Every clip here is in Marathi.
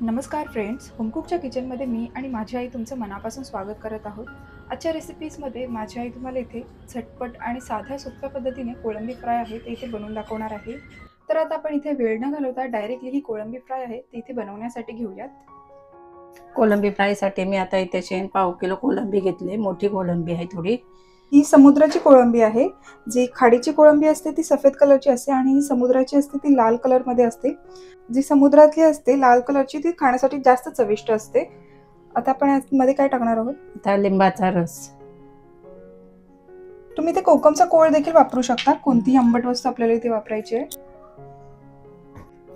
नमस्कार फ्रेंड्स, होमकुकच्या किचनमध्ये मी आणि माझी आई तुमचं मनापासून स्वागत करत आहोत। आजच्या रेसिपीजमध्ये माझी आई तुम्हाला इथे झटपट आणि साध्या सोप्या पद्धतीने कोळंबी फ्राय आहे ते इथे बनवून दाखवणार आहे। तर आता आपण इथे वेळ न घालवता डायरेक्टली ही कोळंबी फ्राय आहे ती इथे बनवण्यासाठी घेऊयात। कोळंबी फ्रायसाठी मी आता इथे पाव किलो कोळंबी घेतली। मोठी कोळंबी आहे थोडी। ही समुद्राची कोळंबी आहे। जी खाडीची कोळंबी असते ती सफेद कलरची असते आणि ही समुद्राची असते ती लाल कलर मध्ये असते। जी समुद्रातली असते लाल कलरची ती खाण्यासाठी जास्त चविष्ट असते। आता आपण यामध्ये काय टाकणार आहोत? आता लिंबाचा रस। तुम्ही ते कोकमचा कोळ देखील वापरू शकता। कोणतीही आंबट वस्तू आपल्याला इथे वापरायची आहे।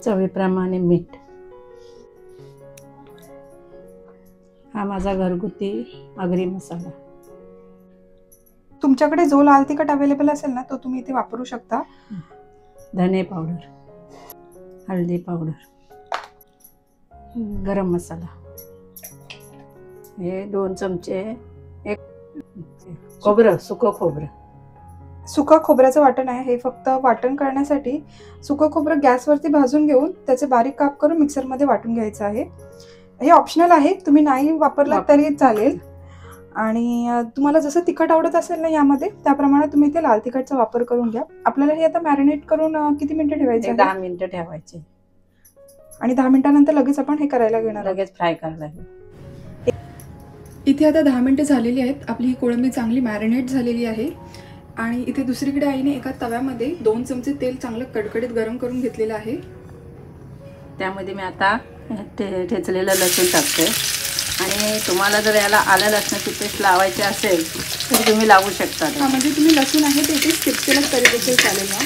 चवीप्रमाणे मीठ। हा माझा घरगुती आगरी मसाला। तुमच्याकडे जो लाल तिखट अवेलेबल असेल ना तो तुम्ही इथे वापरू शकता। धने पावडर, हळदी पावडर, गरम मसाला, हे 2 चमचे, एक खोबरं, सुकं खोबरं। सुका खोबऱ्याचं वाटण आहे। हे फक्त वाटण करण्यासाठी सुकं खोबरं गॅसवरती भाजून घेऊन त्याचे बारीक काप करून मिक्सरमध्ये वाटून घ्यायचं आहे। हे ऑप्शनल आहे, तुम्ही नाही वापरलं तरी चालेल। आणि तुम्हाला जसं तिखट आवडत असेल ना यामध्ये त्याप्रमाणे तुम्ही इथे लाल तिखटचा वापर करून घ्या। आपल्याला हे आता मॅरिनेट करून किती मिनिटं ठेवायचे आहे? 10 मिनिटं ठेवायचे आणि 10 मिनिटांनंतर लगेच आपण हे करायला घेणार, लगेच फ्राय करायला। इथे आता 10 मिनिटं झालेली आहेत। आपली ही कोळंबी चांगली मॅरिनेट झालेली आहे। आणि इथे दुसरीकडे आईने एका तव्यामध्ये 2 चमचे तेल चांगलं कडकडीत गरम करून घेतलेलं आहे। त्यामध्ये मी आता ठेचलेलं लसूण टाकते। आणि तुम्हाला जर याला आलं लसणाची पेस्ट लावायची असेल तर तुम्ही लावू शकता। हां, म्हणजे तुम्ही लसूण आहे ते स्किप केलं तरी देखील चालेल ना।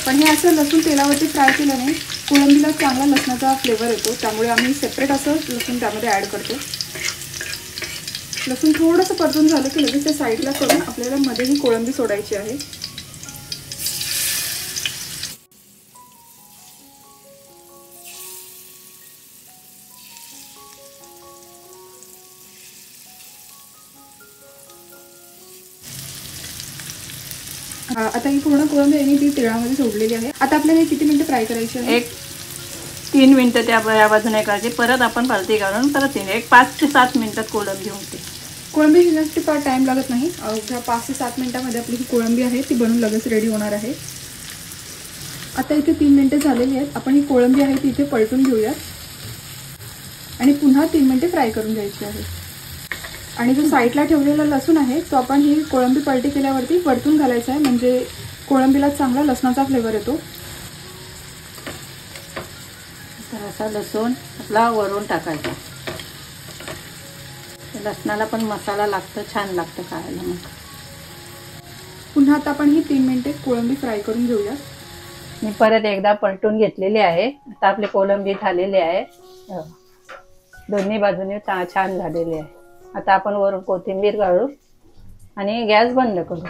पण हे असं लसूण तेलावरती फ्राय केल्याने कोळंबीला चांगला लसणाचा फ्लेवर येतो, त्यामुळे आम्ही सेपरेट असं लसूण त्यामध्ये ॲड करतो। लसूण थोडंसं परतून झालं की लगेच त्या साईडला करून आपल्याला मध्ये ही कोळंबी सोडायची आहे। आता ही पूर्ण कोळंबी आहे ती तेलामध्ये सोडलेली आहे। आता आपल्याला किती मिनिटं फ्राय करायची आहे? 3 मिनिटं त्या बाजूने करायची, परत आपण पलटी करून परत 5 ते 7 मिनिटात कोळंबी होते। कोळंबी शिजण्यासाठी फार टाइम लागत नाही। अवघ्या 5 ते 7 मिनिटांमध्ये आपली ही कोळंबी आहे ती बनून लगेच रेडी होणार आहे। आता इथे 3 मिनिटं झालेली आहेत। आपण ही कोळंबी आहे ती इथे पलटून घेऊया आणि पुन्हा 3 मिनिटे फ्राय करून घ्यायची आहे। आणि जो साईडला ठेवलेला लसूण आहे तो आपण ही कोळंबी पलटी केल्यावरती परतून घालायचा आहे, म्हणजे कोळंबीला चांगला लसणाचा फ्लेवर येतो। तर असा लसूण आपला वरून टाकायचा। लसणाला पण मसाला लागतो, छान लागतं खायला। मग पुन्हा आता आपण ही 3 मिनिटे कोळंबी फ्राय करून घेऊया। मी परत एकदा पलटून घेतलेली आहे। आता आपली कोळंबी झालेली आहे, दोन्ही बाजूने छान झालेली आहे। आता आपण वरून कोथिंबीर घालू आणि गॅस बंद करू।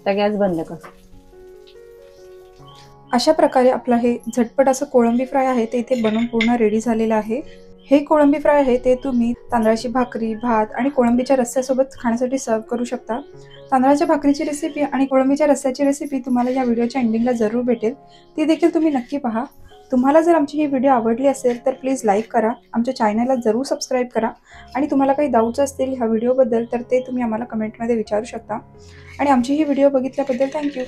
गॅस बंद करू। अशा प्रकारे आपलं हे झटपट असं कोळंबी फ्राय आहे ते इथे बनवून पूर्ण रेडी झालेलं आहे। हे कोळंबी फ्राय आहे ते तुम्ही तांदळाची भाकरी, भात आणि कोळंबीच्या रस्स्यासोबत खाण्यासाठी सर्व करू शकता। तांदळाच्या भाकरीची रेसिपी आणि कोळंबीच्या रस्स्याची रेसिपी तुम्हाला या व्हिडिओच्या एंडिंगला जरूर भेटेल, ती देखील तुम्ही नक्की पहा। तुम्हाला जर आमची ही व्हिडिओ आवडली असेल तर प्लीज लाईक करा, आमच्या चॅनलला जरूर सबस्क्राईब करा आणि तुम्हाला काही डाऊट्स असतील ह्या व्हिडिओबद्दल तर ते तुम्ही आम्हाला कमेंटमध्ये विचारू शकता। आणि आमची ही व्हिडिओ बघितल्याबद्दल थँक्यू।